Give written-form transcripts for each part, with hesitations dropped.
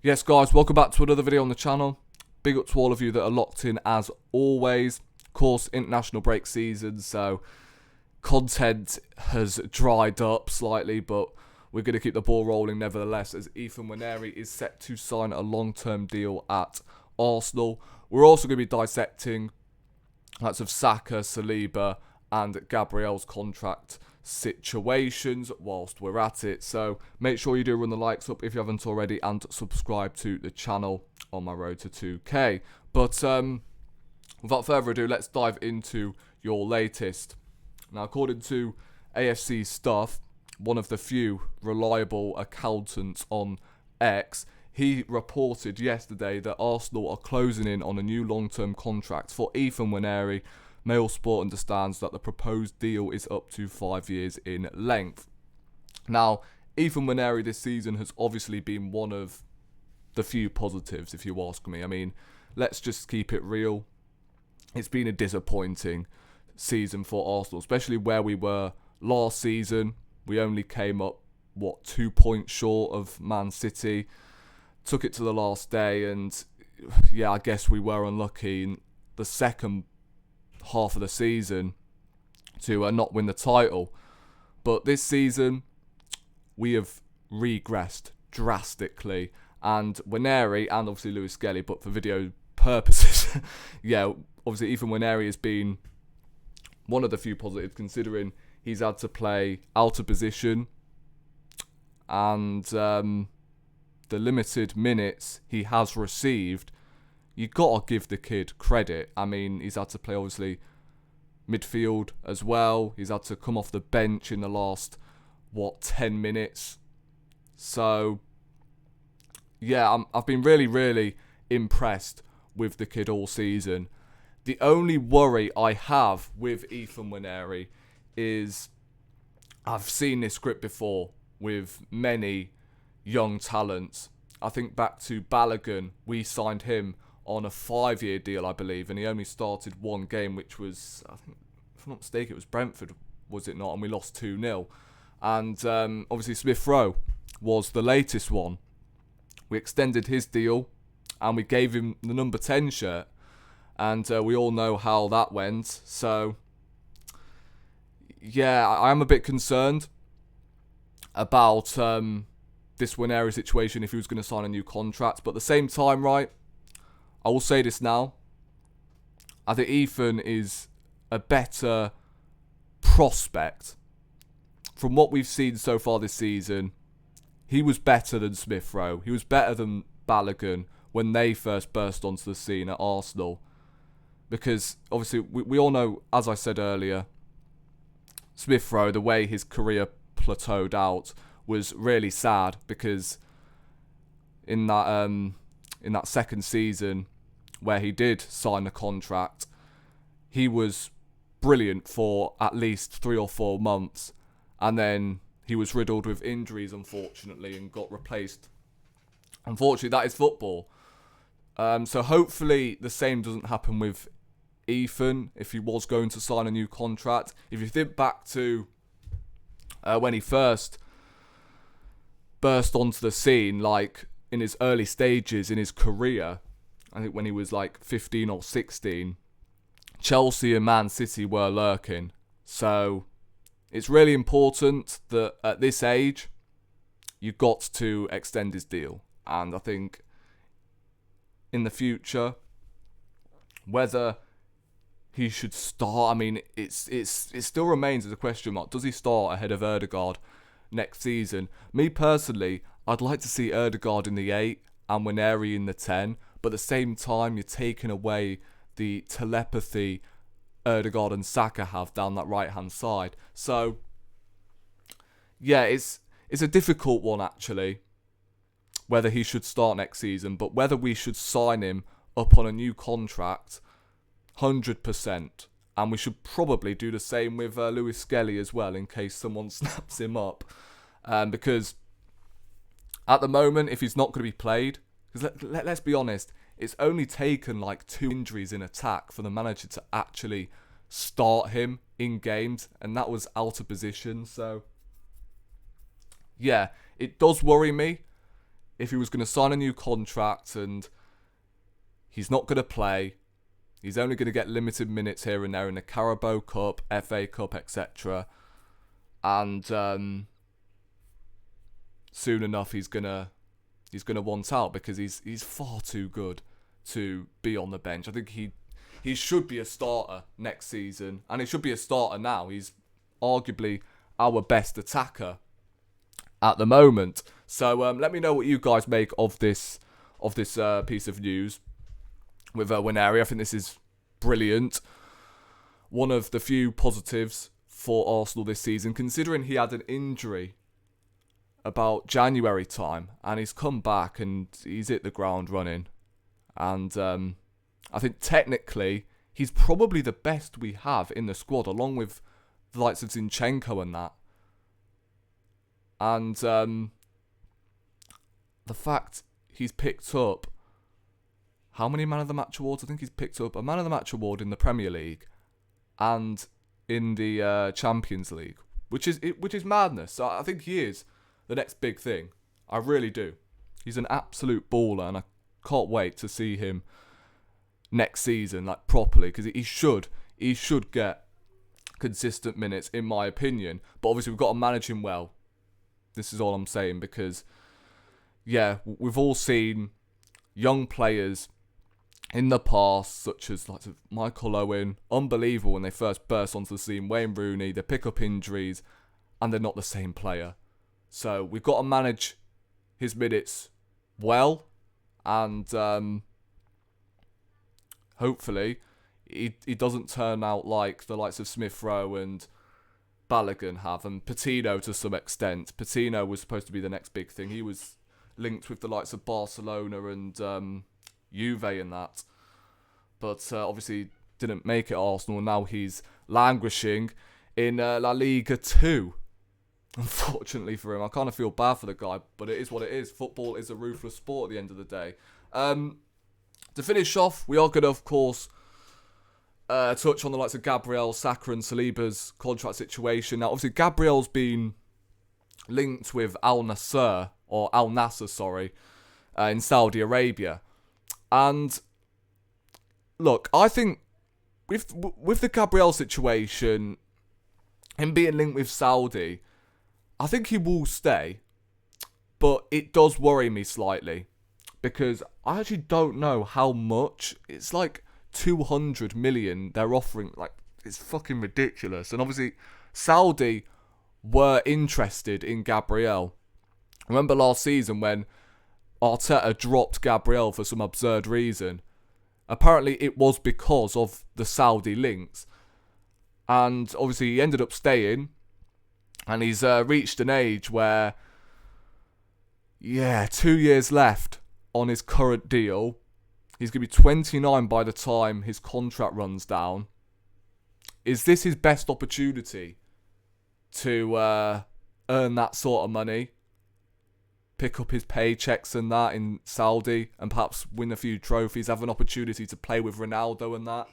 Yes, guys, welcome back to another video on the channel. Big up to all of you that are locked in as always. Of course, international break season, so content has dried up slightly, but we're going to keep the ball rolling nevertheless, as Nwaneri is set to sign a long-term deal at Arsenal. We're also going to be dissecting lots of Saka, Saliba, and Gabriel's contract situations whilst we're at it. So make sure you do run the likes up if you haven't already, and subscribe to the channel on my road to 2k. But without further ado, let's dive into your latest. Now, according to AFC Stuff, one of the few reliable accountants on X, he reported yesterday that Arsenal are closing in on a new long-term contract for Nwaneri. Mail Sport understands that the proposed deal is up to 5 years in length. Now, Nwaneri this season has obviously been one of the few positives, if you ask me. I mean, let's just keep it real. It's been a disappointing season for Arsenal, especially where we were last season. We only came up, 2 points short of Man City. Took it to the last day, and yeah, I guess we were unlucky in the second half of the season to not win the title. But this season, we have regressed drastically, and Nwaneri and obviously Lewis Skelly, but for video purposes, yeah, obviously even Nwaneri has been one of the few positives, considering he's had to play out of position, and the limited minutes he has received, you got to give the kid credit. I mean, he's had to play, obviously, midfield as well. He's had to come off the bench in the last, 10 minutes. So, yeah, I've been really, really impressed with the kid all season. The only worry I have with Nwaneri is I've seen this script before with many young talents. I think back to Balogun, we signed him on a 5-year deal, I believe, and he only started one game, which was, I think, if I'm not mistaken, it was Brentford, was it not? And we lost 2-0. And obviously Smith Rowe was the latest one. We extended his deal, and we gave him the number 10 shirt, and we all know how that went. So, yeah, I am a bit concerned about this Nwaneri situation if he was going to sign a new contract. But at the same time, right, I will say this now. I think Ethan is a better prospect. From what we've seen so far this season, he was better than Smith Rowe. He was better than Balogun when they first burst onto the scene at Arsenal. Because, obviously, we all know, as I said earlier, Smith Rowe, the way his career plateaued out was really sad, because in that second season where he did sign a contract, he was brilliant for at least 3 or 4 months, and then he was riddled with injuries, unfortunately, and got replaced. Unfortunately, that is football. So hopefully the same doesn't happen with Ethan if he was going to sign a new contract. If you think back to when he first burst onto the scene, like in his early stages in his career, I think when he was like 15 or 16, Chelsea and Man City were lurking. So it's really important that at this age, you've got to extend his deal. And I think in the future, whether he should start, I mean, it still remains as a question mark. Does he start ahead of Ødegaard next season? Me personally, I'd like to see Ødegaard in the 8 and Nwaneri in the 10, but at the same time, you're taking away the telepathy Ødegaard and Saka have down that right-hand side. So, yeah, it's a difficult one, actually, whether he should start next season, but whether we should sign him up on a new contract, 100%. And we should probably do the same with Lewis Skelly as well, in case someone snaps him up. Because at the moment, if he's not going to be played, because let's be honest, it's only taken like 2 injuries in attack for the manager to actually start him in games, and that was out of position. So, yeah, it does worry me if he was going to sign a new contract and he's not going to play, he's only going to get limited minutes here and there in the Carabao Cup, FA Cup, etc. And soon enough he's gonna want out because he's far too good to be on the bench. I think he should be a starter next season, and he should be a starter now. He's arguably our best attacker at the moment. So let me know what you guys make of this piece of news with Nwaneri. I think this is brilliant. One of the few positives for Arsenal this season, considering he had an injury about January time, and he's come back and he's hit the ground running. And I think technically he's probably the best we have in the squad, along with the likes of Zinchenko and that. And the fact he's picked up how many Man of the Match awards? I think he's picked up a Man of the Match award in the Premier League and in the Champions League, which is madness. I think he is the next big thing. I really do. He's an absolute baller, and I can't wait to see him next season, like properly, because he should get consistent minutes, in my opinion. But obviously we've got to manage him well. This is all I'm saying, because yeah, we've all seen young players in the past, such as like Michael Owen, unbelievable when they first burst onto the scene. Wayne Rooney, they pick up injuries, and they're not the same player. So we've got to manage his minutes well, and hopefully he doesn't turn out like the likes of Smith Rowe and Balogun have, and Patino to some extent. Patino was supposed to be the next big thing. He was linked with the likes of Barcelona and Juve and that, but obviously didn't make it at Arsenal. Now he's languishing in La Liga 2. Unfortunately for him, I kind of feel bad for the guy, but it is what it is. Football is a ruthless sport at the end of the day. To finish off, we are going to, of course, touch on the likes of Gabriel, Saka and Saliba's contract situation. Now, obviously, Gabriel's been linked with Al Nassr, in Saudi Arabia. And, look, I think with the Gabriel situation, him being linked with Saudi, I think he will stay, but it does worry me slightly, because I actually don't know how much. It's like 200 million they're offering. Like, it's fucking ridiculous. And obviously Saudi were interested in Gabriel. Remember last season when Arteta dropped Gabriel for some absurd reason? Apparently it was because of the Saudi links, and obviously he ended up staying. And he's reached an age where, 2 years left on his current deal. He's going to be 29 by the time his contract runs down. Is this his best opportunity to earn that sort of money? Pick up his paychecks and that in Saudi, and perhaps win a few trophies, have an opportunity to play with Ronaldo and that?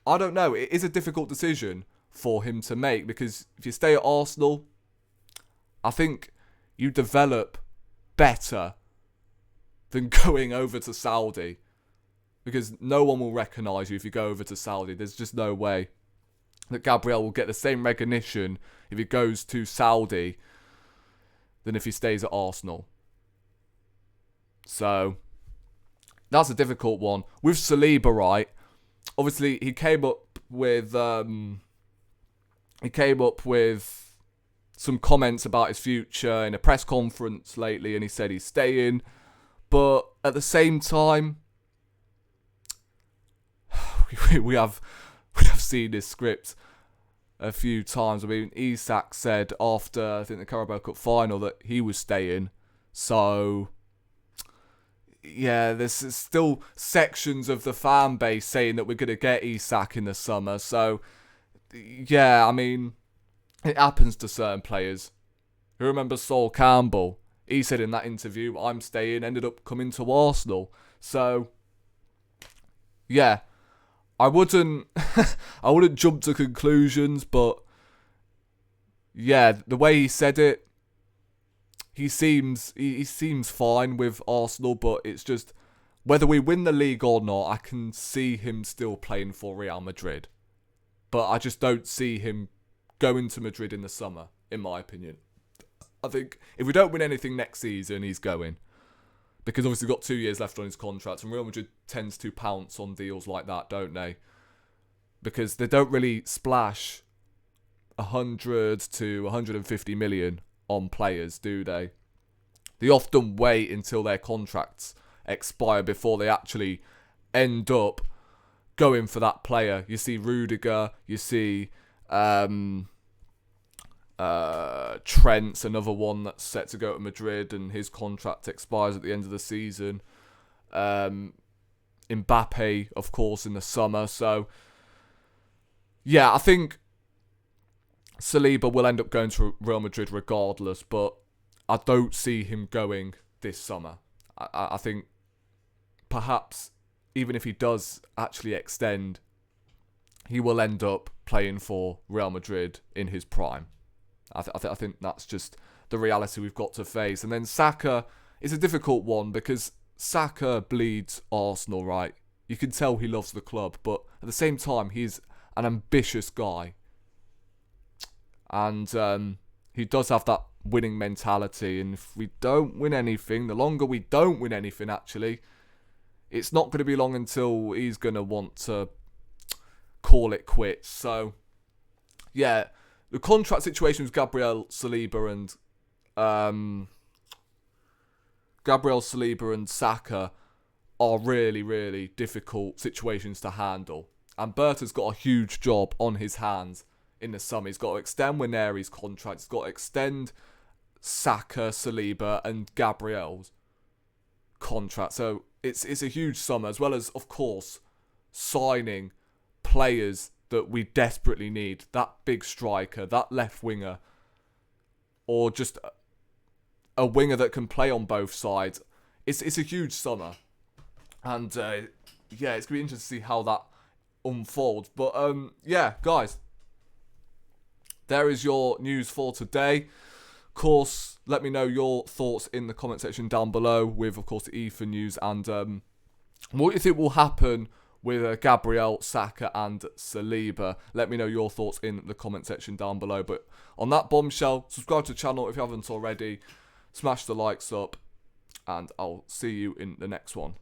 I don't know. It is a difficult decision for him to make, because if you stay at Arsenal, I think you develop better than going over to Saudi, because no one will recognise you if you go over to Saudi. There's just no way that Gabriel will get the same recognition if he goes to Saudi than if he stays at Arsenal. So that's a difficult one. With Saliba, right, obviously he came up with some comments about his future in a press conference lately, and he said he's staying. But at the same time, we have seen this script a few times. I mean, Isak said after, I think, the Carabao Cup final that he was staying. So, yeah, there's still sections of the fan base saying that we're going to get Isak in the summer. So, yeah, I mean, it happens to certain players. Who remembers Sol Campbell? He said in that interview, I'm staying, ended up coming to Arsenal. So, yeah, I wouldn't jump to conclusions, but yeah, the way he said it, he seems fine with Arsenal, but it's just whether we win the league or not, I can see him still playing for Real Madrid. But I just don't see him going to Madrid in the summer, in my opinion. I think if we don't win anything next season, he's going. Because obviously we've got 2 years left on his contract, and Real Madrid tends to pounce on deals like that, don't they? Because they don't really splash 100 to 150 million on players, do they? They often wait until their contracts expire before they actually end up going for that player. You see Rudiger, you see Trent's another one that's set to go to Madrid and his contract expires at the end of the season. Mbappe, of course, in the summer. So, yeah, I think Saliba will end up going to Real Madrid regardless, but I don't see him going this summer. I think perhaps even if he does actually extend, he will end up playing for Real Madrid in his prime. I think that's just the reality we've got to face. And then Saka is a difficult one because Saka bleeds Arsenal, right? You can tell he loves the club, but at the same time, he's an ambitious guy. And he does have that winning mentality. And if we don't win anything, the longer we don't win anything, actually, it's not going to be long until he's going to want to call it quits. So, yeah, the contract situation with Gabriel Saliba and Saka are really, really difficult situations to handle. And Berta's got a huge job on his hands in the summer. He's got to extend Nwaneri's contract. He's got to extend Saka, Saliba, and Gabriel's contract. So it's a huge summer, as well as, of course, signing players that we desperately need. That big striker, that left winger, or just a winger that can play on both sides. It's a huge summer. And, yeah, it's going to be interesting to see how that unfolds. But, yeah, guys, there is your news for today. Of course, let me know your thoughts in the comment section down below with, of course, the EFA news and what you think will happen with Gabriel, Saka and Saliba. Let me know your thoughts in the comment section down below. But on that bombshell, subscribe to the channel if you haven't already. Smash the likes up and I'll see you in the next one.